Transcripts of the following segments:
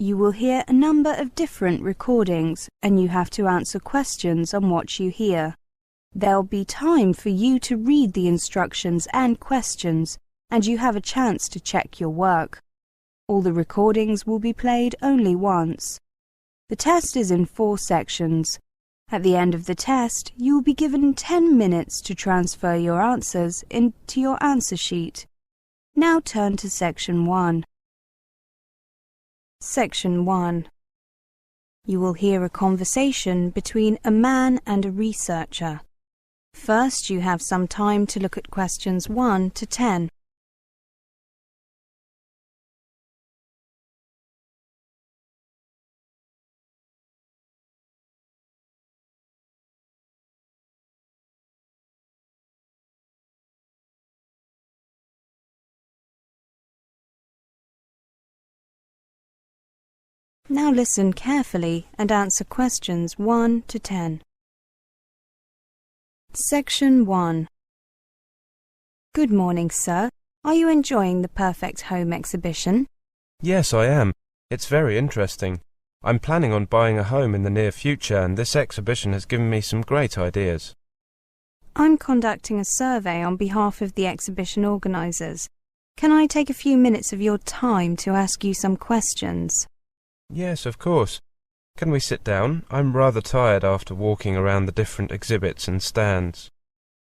You will hear a number of different recordings, and you have to answer questions on what you hear. There'll be time for you to read the instructions and questions, and you have a chance to check your work. All the recordings will be played only once. The test is in 4 sections. At the end of the test, you will be given 10 minutes to transfer your answers into your answer sheet. Now turn to Section 1. Section 1. You will hear a conversation between a man and a researcher. First, you have some time to look at questions 1 to 10. Now listen carefully and answer questions 1 to 10. Section 1. Good morning, sir. Are you enjoying the Perfect Home exhibition? Yes, I am. It's very interesting. I'm planning on buying a home in the near future, and this exhibition has given me some great ideas. I'm conducting a survey on behalf of the exhibition organisers. Can I take a few minutes of your time to ask you some questions? Yes, of course. Can we sit down? I'm rather tired after walking around the different exhibits and stands.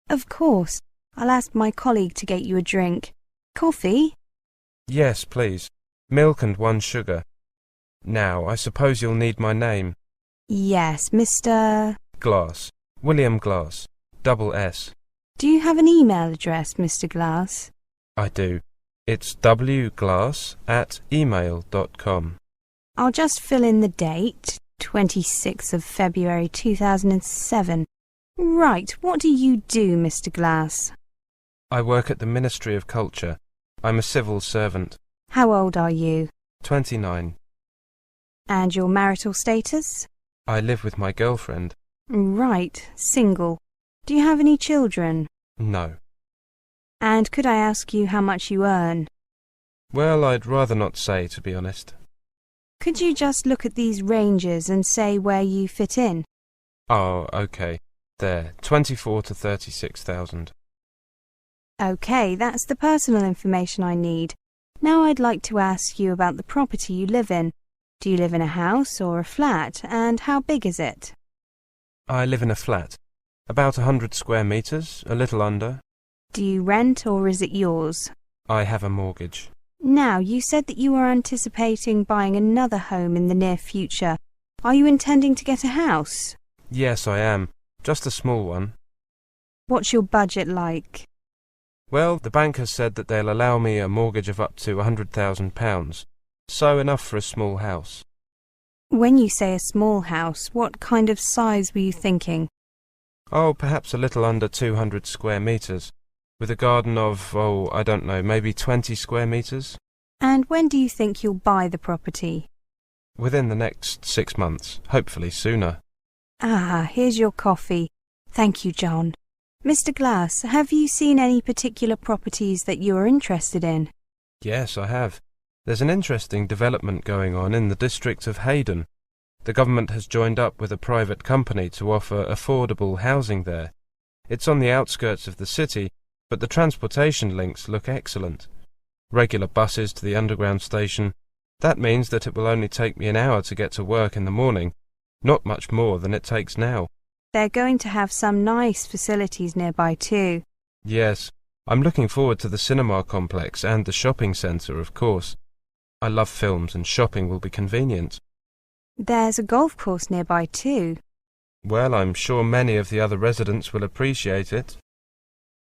Of course. I'll ask my colleague to get you a drink. Coffee? Yes, please. Milk and 1 sugar. Now, I suppose you'll need my name. Yes, Mr. Glass. William Glass. Double S. Do you have an email address, Mr. Glass? I do. It's wglass@email.com. I'll just fill in the date, 26th of February 2007. Right, what do you do, Mr. Glass? I work at the Ministry of Culture. I'm a civil servant. How old are you? 29. And your marital status? I live with my girlfriend. Right, single. Do you have any children? No. And could I ask you how much you earn? Well, I'd rather not say, to be honest. Could you just look at these ranges and say where you fit in? Oh, okay. There, 24 to 36,000. Okay, that's the personal information I need. Now I'd like to ask you about the property you live in. Do you live in a house or a flat, and how big is it? I live in a flat. About 100 square metres, a little under. Do you rent or is it yours? I have a mortgage. Now, you said that you were anticipating buying another home in the near future. Are you intending to get a house? Yes, I am. Just a small one. What's your budget like? Well, the bank has said that they'll allow me a mortgage of up to £100,000, so enough for a small house. When you say a small house, what kind of size were you thinking? Oh, perhaps a little under 200 square metres, with a garden of, I don't know, maybe 20 square metres. And when do you think you'll buy the property? Within the next 6 months, hopefully sooner. Ah, here's your coffee. Thank you, John. Mr. Glass, have you seen any particular properties that you are interested in? Yes, I have. There's an interesting development going on in the district of Hayden. The government has joined up with a private company to offer affordable housing there. It's on the outskirts of the city, but the transportation links look excellent. Regular buses to the underground station. That means that it will only take me an hour to get to work in the morning, not much more than it takes now. They're going to have some nice facilities nearby too. Yes, I'm looking forward to the cinema complex and the shopping centre, of course. I love films and shopping will be convenient. There's a golf course nearby too. Well, I'm sure many of the other residents will appreciate it.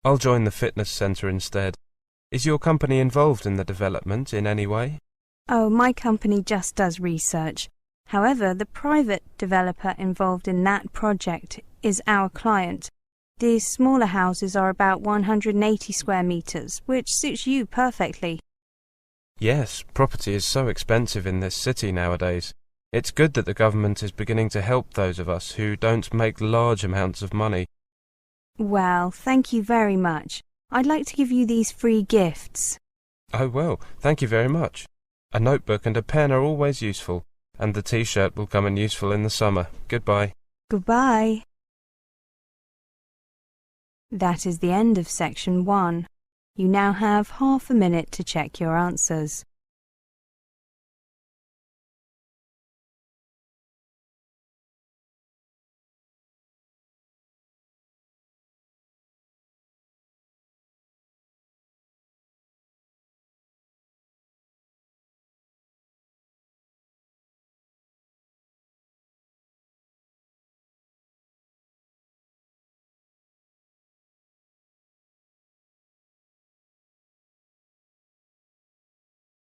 I'll join the fitness centre instead. Is your company involved in the development in any way? Oh, my company just does research. However, the private developer involved in that project is our client. These smaller houses are about 180 square metres, which suits you perfectly. Yes, property is so expensive in this city nowadays. It's good that the government is beginning to help those of us who don't make large amounts of money. Well, thank you very much. I'd like to give you these free gifts. Oh, well, thank you very much. A notebook and a pen are always useful, and the t-shirt will come in useful in the summer. Goodbye. Goodbye. That is the end of section 1. You now have half a minute to check your answers.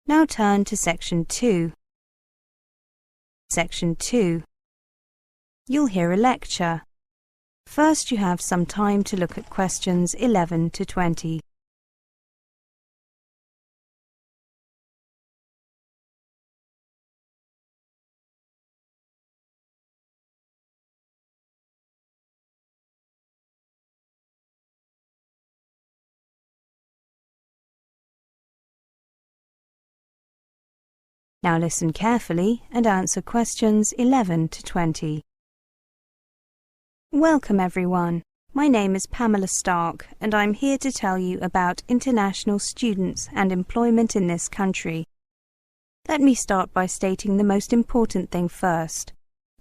Now turn to section 2. Section 2. You'll hear a lecture. First, you have some time to look at questions 11 to 20. Now listen carefully and answer questions 11 to 20. Welcome everyone. My name is Pamela Stark and I'm here to tell you about international students and employment in this country. Let me start by stating the most important thing first.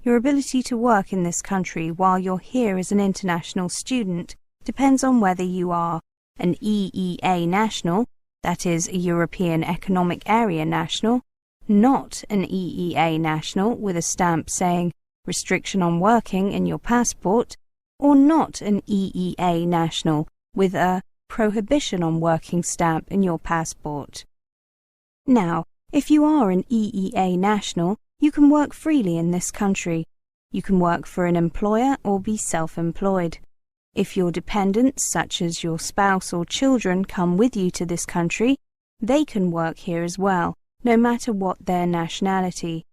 Your ability to work in this country while you're here as an international student depends on whether you are an EEA national, that is a European Economic Area national, not an EEA national with a stamp saying restriction on working in your passport, or not an EEA national with a prohibition on working stamp in your passport. Now, if you are an EEA national, you can work freely in this country. You can work for an employer or be self-employed. If your dependents, such as your spouse or children, come with you to this country, they can work here as well, no matter what their nationality.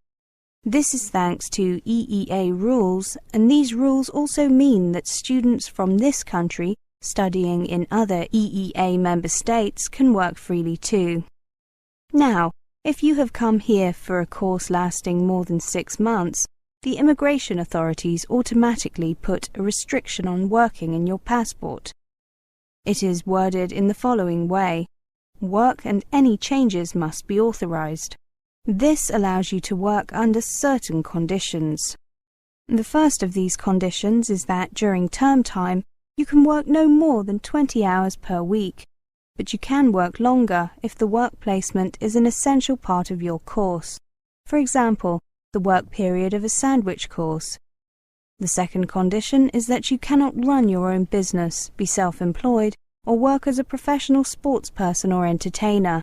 This is thanks to EEA rules, and these rules also mean that students from this country studying in other EEA member states can work freely too. Now, if you have come here for a course lasting more than 6 months, the immigration authorities automatically put a restriction on working in your passport. It is worded in the following way: work and any changes must be authorized. This allows you to work under certain conditions. The first of these conditions is that during term time you can work no more than 20 hours per week, but you can work longer if the work placement is an essential part of your course. For example, the work period of a sandwich course. The second condition is that you cannot run your own business, be self-employed, or work as a professional sports person or entertainer.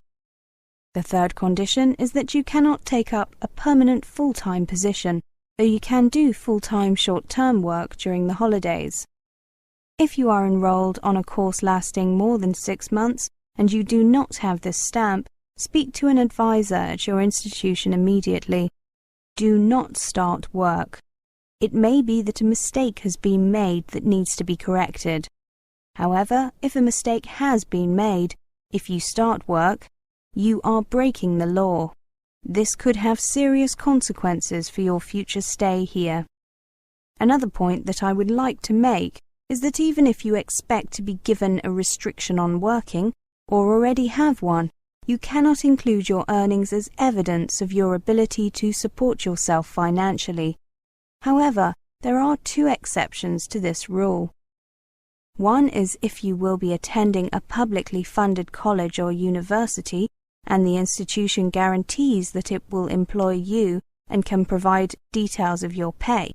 The third condition is that you cannot take up a permanent full-time position, though you can do full-time short-term work during the holidays. If you are enrolled on a course lasting more than 6 months and you do not have this stamp, speak to an advisor at your institution immediately. Do not start work. It may be that a mistake has been made that needs to be corrected. However, if a mistake has been made, if you start work, you are breaking the law. This could have serious consequences for your future stay here. Another point that I would like to make is that even if you expect to be given a restriction on working, or already have one, you cannot include your earnings as evidence of your ability to support yourself financially. However, there are 2 exceptions to this rule. One is if you will be attending a publicly funded college or university, and the institution guarantees that it will employ you and can provide details of your pay.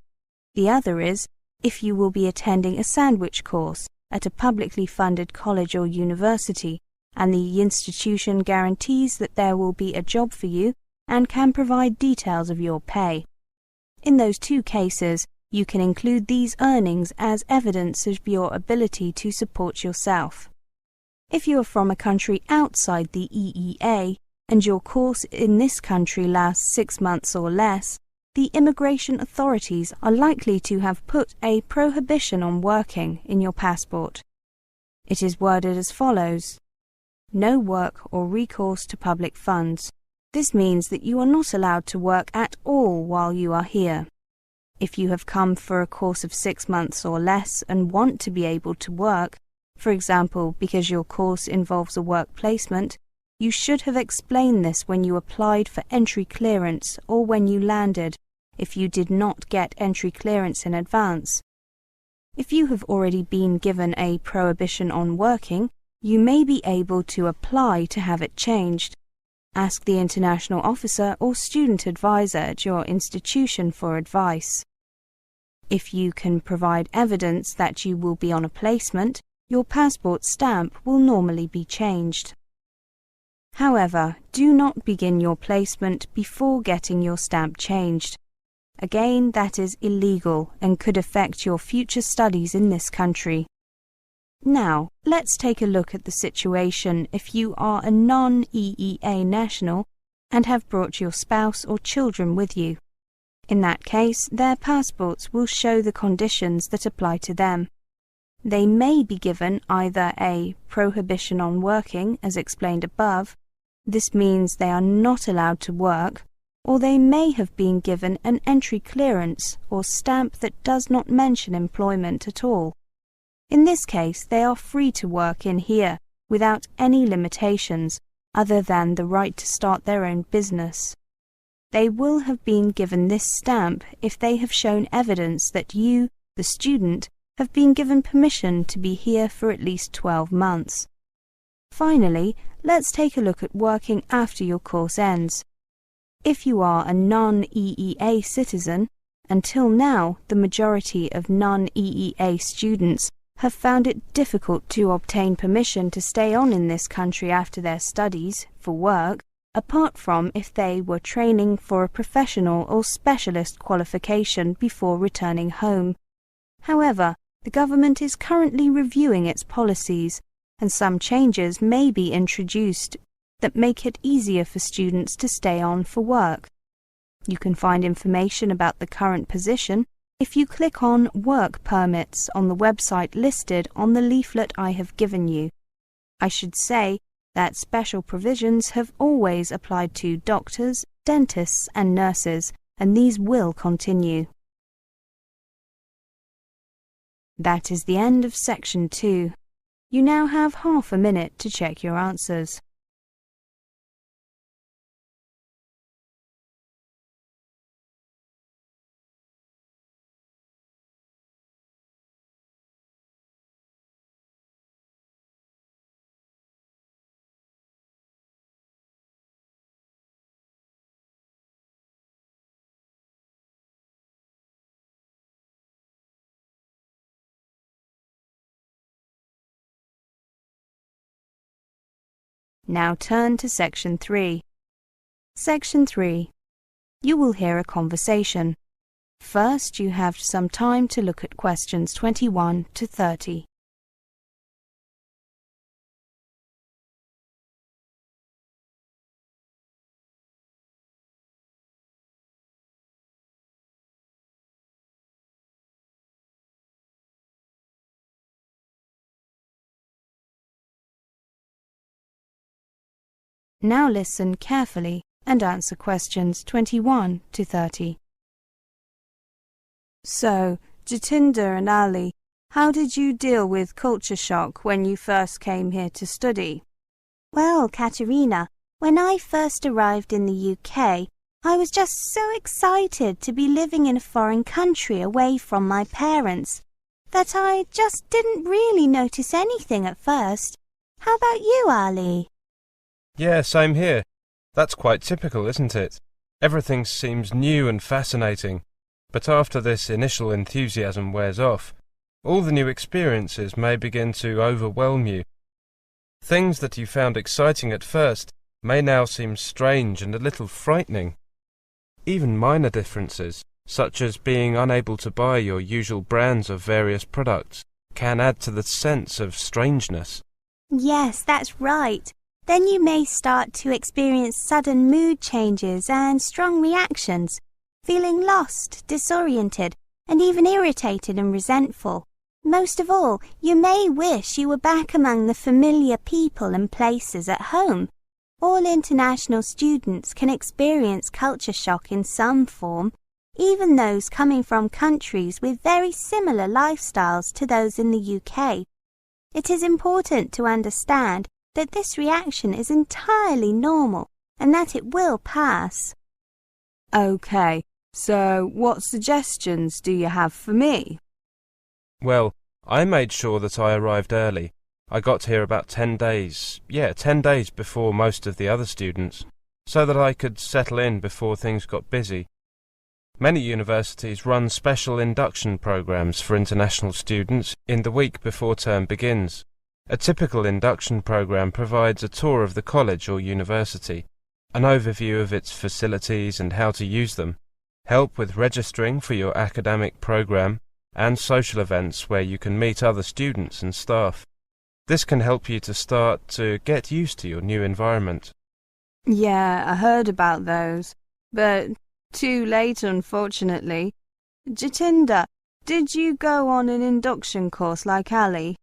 The other is if you will be attending a sandwich course at a publicly funded college or university, and the institution guarantees that there will be a job for you and can provide details of your pay. In those 2 cases, you can include these earnings as evidence of your ability to support yourself. If you are from a country outside the EEA and your course in this country lasts 6 months or less, the immigration authorities are likely to have put a prohibition on working in your passport. It is worded as follows: no work or recourse to public funds. This means that you are not allowed to work at all while you are here. If you have come for a course of 6 months or less and want to be able to work, for example because your course involves a work placement, you should have explained this when you applied for entry clearance or when you landed, if you did not get entry clearance in advance. If you have already been given a prohibition on working, you may be able to apply to have it changed. Ask the international officer or student advisor at your institution for advice. If you can provide evidence that you will be on a placement, your passport stamp will normally be changed. However, do not begin your placement before getting your stamp changed. Again, that is illegal and could affect your future studies in this country. Now, let's take a look at the situation if you are a non-EEA national and have brought your spouse or children with you. In that case, their passports will show the conditions that apply to them. They may be given either a prohibition on working, as explained above. This means they are not allowed to work, or they may have been given an entry clearance or stamp that does not mention employment at all. In this case, they are free to work in here without any limitations other than the right to start their own business. They will have been given this stamp if they have shown evidence that you, the student, have been given permission to be here for at least 12 months. Finally, let's take a look at working after your course ends. If you are a non-EEA citizen, until now the majority of non-EEA students have found it difficult to obtain permission to stay on in this country after their studies, for work, apart from if they were training for a professional or specialist qualification before returning home. However, the government is currently reviewing its policies, and some changes may be introduced that make it easier for students to stay on for work. You can find information about the current position if you click on Work Permits on the website listed on the leaflet I have given you. I should say that special provisions have always applied to doctors, dentists and nurses, and these will continue. That is the end of section 2. You now have half a minute to check your answers. Now turn to Section 3. Section 3. You will hear a conversation. First, you have some time to look at questions 21 to 30. Now listen carefully and answer questions 21 to 30. So, Jatinder and Ali, how did you deal with culture shock when you first came here to study? Well, Katerina, when I first arrived in the UK, I was just so excited to be living in a foreign country away from my parents that I just didn't really notice anything at first. How about you, Ali? Yeah, same here. That's quite typical, isn't it? Everything seems new and fascinating, but after this initial enthusiasm wears off, all the new experiences may begin to overwhelm you. Things that you found exciting at first may now seem strange and a little frightening. Even minor differences, such as being unable to buy your usual brands of various products, can add to the sense of strangeness. Yes, that's right. Then you may start to experience sudden mood changes and strong reactions, feeling lost, disoriented, and even irritated and resentful. Most of all, you may wish you were back among the familiar people and places at home. All international students can experience culture shock in some form, even those coming from countries with very similar lifestyles to those in the UK. It is important to understand that this reaction is entirely normal and that it will pass. Okay, so what suggestions do you have for me? Well, I made sure that I arrived early. I got here about 10 days before most of the other students, so that I could settle in before things got busy. Many universities run special induction programs for international students in the week before term begins. A typical induction program provides a tour of the college or university, an overview of its facilities and how to use them, help with registering for your academic program, and social events where you can meet other students and staff. This can help you to start to get used to your new environment. Yeah, I heard about those, but too late, unfortunately. Jatinder, did you go on an induction course like Ali?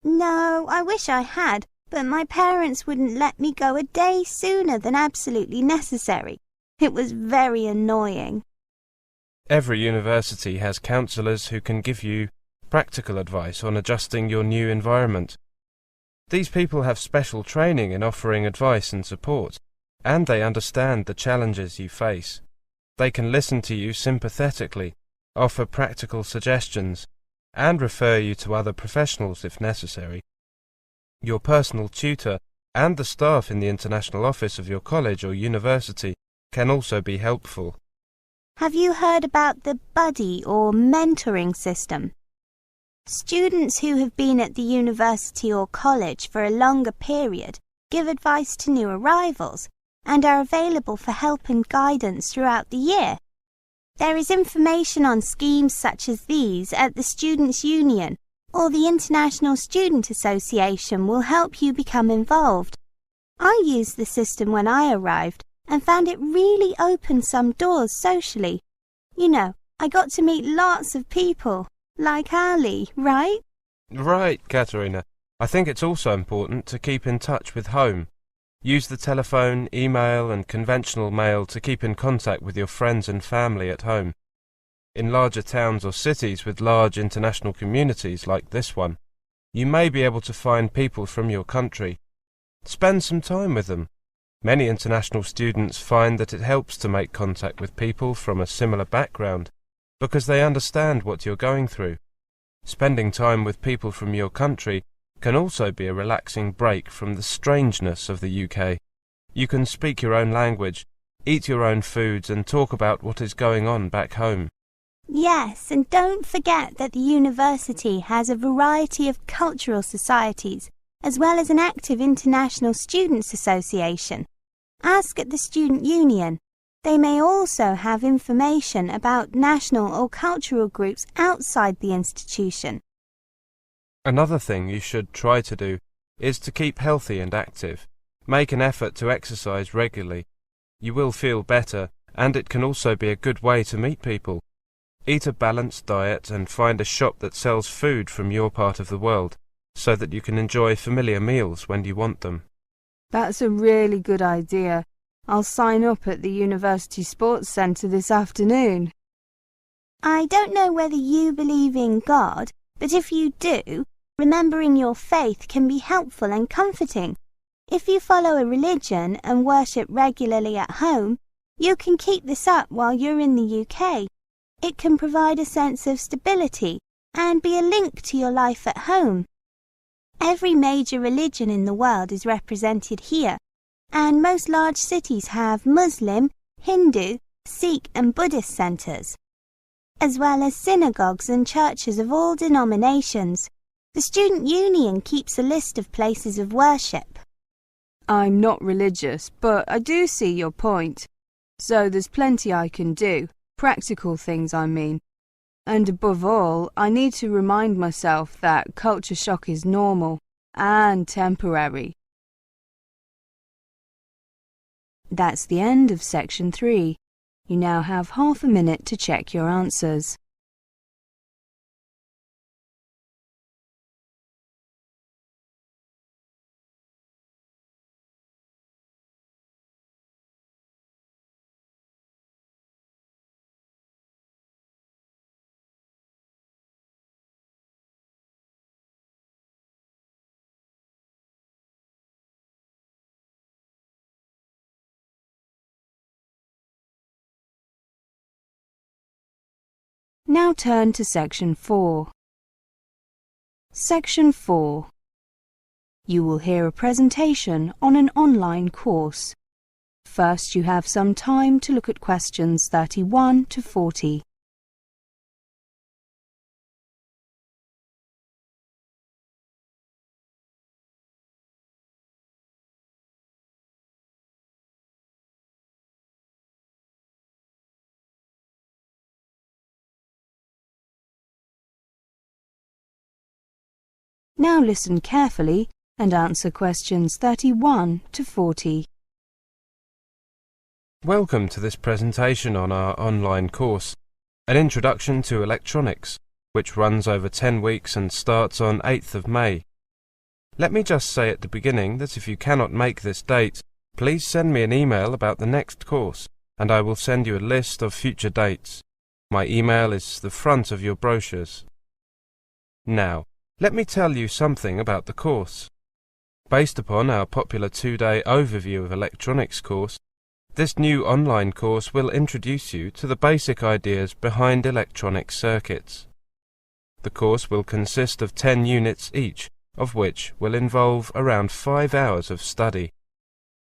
No, I wish I had, but my parents wouldn't let me go a day sooner than absolutely necessary. It was very annoying. Every university has counsellors who can give you practical advice on adjusting your new environment. These people have special training in offering advice and support, and they understand the challenges you face. They can listen to you sympathetically, offer practical suggestions, and refer you to other professionals if necessary. Your personal tutor and the staff in the international office of your college or university can also be helpful. Have you heard about the buddy or mentoring system? Students who have been at the university or college for a longer period give advice to new arrivals and are available for help and guidance throughout the year. There is information on schemes such as these at the Students' Union, or the International Student Association will help you become involved. I used the system when I arrived and found it really opened some doors socially. You know, I got to meet lots of people, like Ali, right? Right, Katerina. I think it's also important to keep in touch with home. Use the telephone, email and conventional mail to keep in contact with your friends and family at home. In larger towns or cities with large international communities like this one, you may be able to find people from your country. Spend some time with them. Many international students find that it helps to make contact with people from a similar background because they understand what you're going through. Spending time with people from your country can also be a relaxing break from the strangeness of the UK. You can speak your own language, eat your own foods and talk about what is going on back home. Yes, and don't forget that the university has a variety of cultural societies, as well as an active International Students Association. Ask at the Student Union. They may also have information about national or cultural groups outside the institution. Another thing you should try to do is to keep healthy and active. Make an effort to exercise regularly. You will feel better, and it can also be a good way to meet people. Eat a balanced diet and find a shop that sells food from your part of the world, so that you can enjoy familiar meals when you want them. That's a really good idea. I'll sign up at the University Sports Centre this afternoon. I don't know whether you believe in God, but if you do, remembering your faith can be helpful and comforting. If you follow a religion and worship regularly at home, you can keep this up while you're in the UK. It can provide a sense of stability and be a link to your life at home. Every major religion in the world is represented here, and most large cities have Muslim, Hindu, Sikh and Buddhist centres, as well as synagogues and churches of all denominations. The Student Union keeps a list of places of worship. I'm not religious, but I do see your point. So there's plenty I can do, practical things I mean. And above all, I need to remind myself that culture shock is normal and temporary. That's the end of section 3. You now have half a minute to check your answers. Now turn to Section 4. Section 4. You will hear a presentation on an online course. First, you have some time to look at questions 31 to 40. Now listen carefully and answer questions 31 to 40. Welcome to this presentation on our online course, An Introduction to Electronics, which runs over 10 weeks and starts on 8th of May. Let me just say at the beginning that if you cannot make this date, please send me an email about the next course, and I will send you a list of future dates. My email is the front of your brochures. Now, let me tell you something about the course. Based upon our popular 2-day overview of electronics course, this new online course will introduce you to the basic ideas behind electronic circuits. The course will consist of 10 units each, of which will involve around 5 hours of study.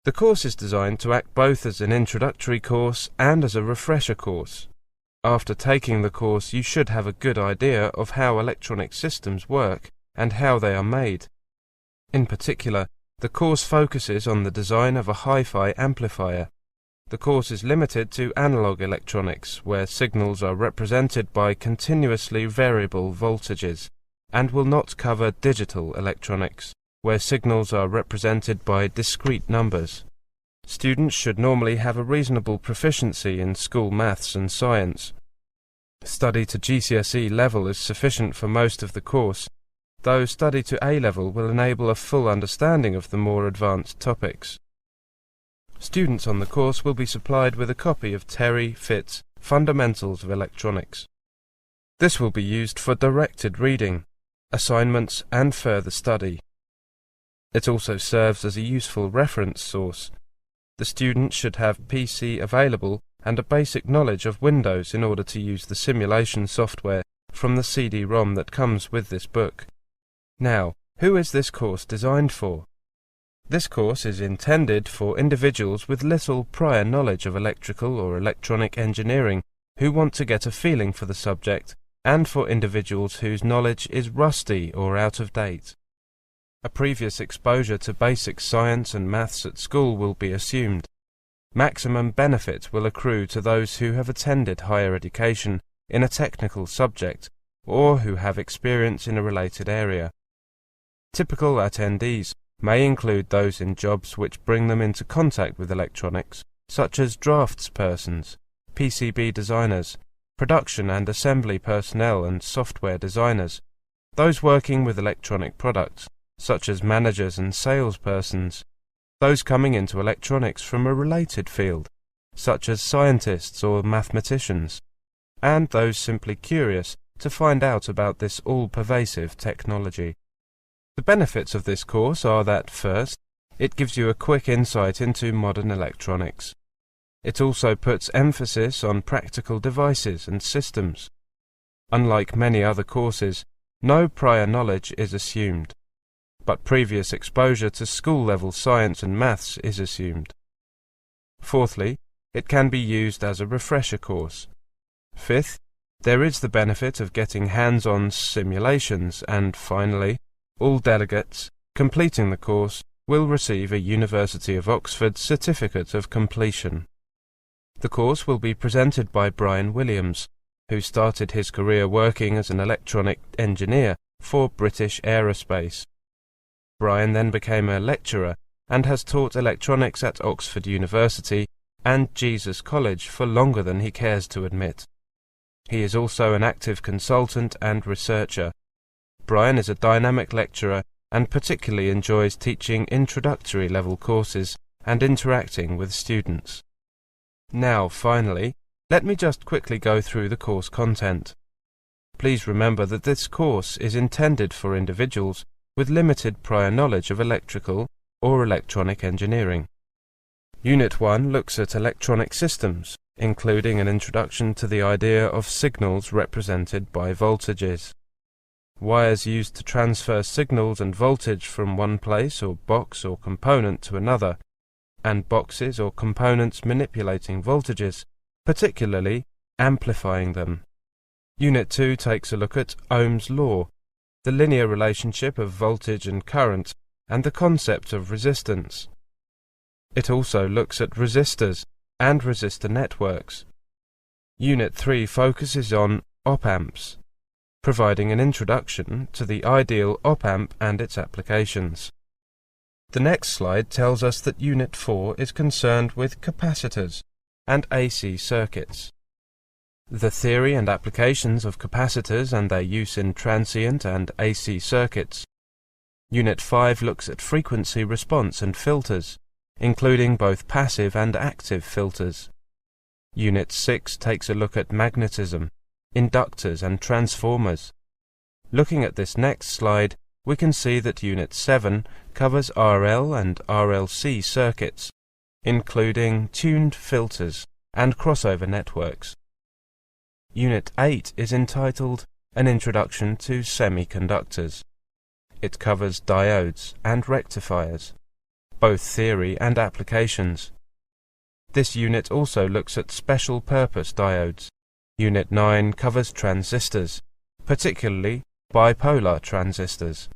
The course is designed to act both as an introductory course and as a refresher course. After taking the course, you should have a good idea of how electronic systems work and how they are made. In particular, the course focuses on the design of a hi-fi amplifier. The course is limited to analog electronics, where signals are represented by continuously variable voltages, and will not cover digital electronics, where signals are represented by discrete numbers. Students should normally have a reasonable proficiency in school maths and science. Study to GCSE level is sufficient for most of the course, though study to A level will enable a full understanding of the more advanced topics. Students on the course will be supplied with a copy of Terry Fitt's Fundamentals of Electronics. This will be used for directed reading, assignments and further study. It also serves as a useful reference source. The student should have PC available and a basic knowledge of Windows in order to use the simulation software from the CD-ROM that comes with this book. Now, who is this course designed for? This course is intended for individuals with little prior knowledge of electrical or electronic engineering who want to get a feeling for the subject, and for individuals whose knowledge is rusty or out of date. A previous exposure to basic science and maths at school will be assumed. Maximum benefit will accrue to those who have attended higher education in a technical subject, or who have experience in a related area. Typical attendees may include those in jobs which bring them into contact with electronics, such as draftspersons, PCB designers, production and assembly personnel and software designers, those working with electronic products, such as managers and salespersons, those coming into electronics from a related field, such as scientists or mathematicians, and those simply curious to find out about this all-pervasive technology. The benefits of this course are that, first, it gives you a quick insight into modern electronics. It also puts emphasis on practical devices and systems. Unlike many other courses, no prior knowledge is assumed, but previous exposure to school-level science and maths is assumed. Fourthly, it can be used as a refresher course. Fifth, there is the benefit of getting hands-on simulations, and finally, all delegates completing the course will receive a University of Oxford certificate of completion. The course will be presented by Brian Williams, who started his career working as an electronic engineer for British Aerospace. Brian then became a lecturer and has taught electronics at Oxford University and Jesus College for longer than he cares to admit. He is also an active consultant and researcher. Brian is a dynamic lecturer and particularly enjoys teaching introductory level courses and interacting with students. Now, finally, let me just quickly go through the course content. Please remember that this course is intended for individuals with limited prior knowledge of electrical or electronic engineering. Unit 1 looks at electronic systems, including an introduction to the idea of signals represented by voltages. Wires used to transfer signals and voltage from one place or box or component to another, and boxes or components manipulating voltages, particularly amplifying them. Unit 2 takes a look at Ohm's law, the linear relationship of voltage and current, and the concept of resistance. It also looks at resistors and resistor networks. Unit 3 focuses on op-amps, providing an introduction to the ideal op-amp and its applications. The next slide tells us that Unit 4 is concerned with capacitors and AC circuits. The theory and applications of capacitors and their use in transient and AC circuits. Unit 5 looks at frequency response and filters, including both passive and active filters. Unit 6 takes a look at magnetism, inductors and transformers. Looking at this next slide, we can see that Unit 7 covers RL and RLC circuits, including tuned filters and crossover networks. Unit 8 is entitled An Introduction to Semiconductors. It covers diodes and rectifiers, both theory and applications. This unit also looks at special purpose diodes. Unit 9 covers transistors, particularly bipolar transistors,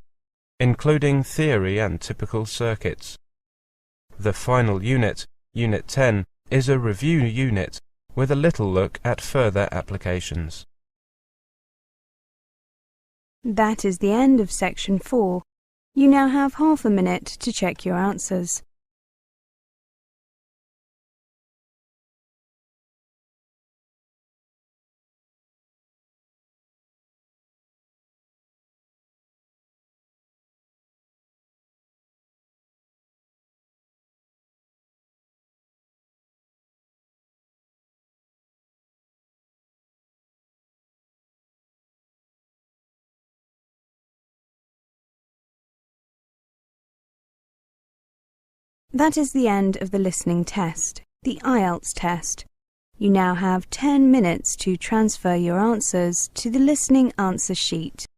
including theory and typical circuits. The final unit, Unit 10, is a review unit with a little look at further applications. That is the end of Section 4. You now have half a minute to check your answers. That is the end of the listening test, the IELTS test. You now have 10 minutes to transfer your answers to the listening answer sheet.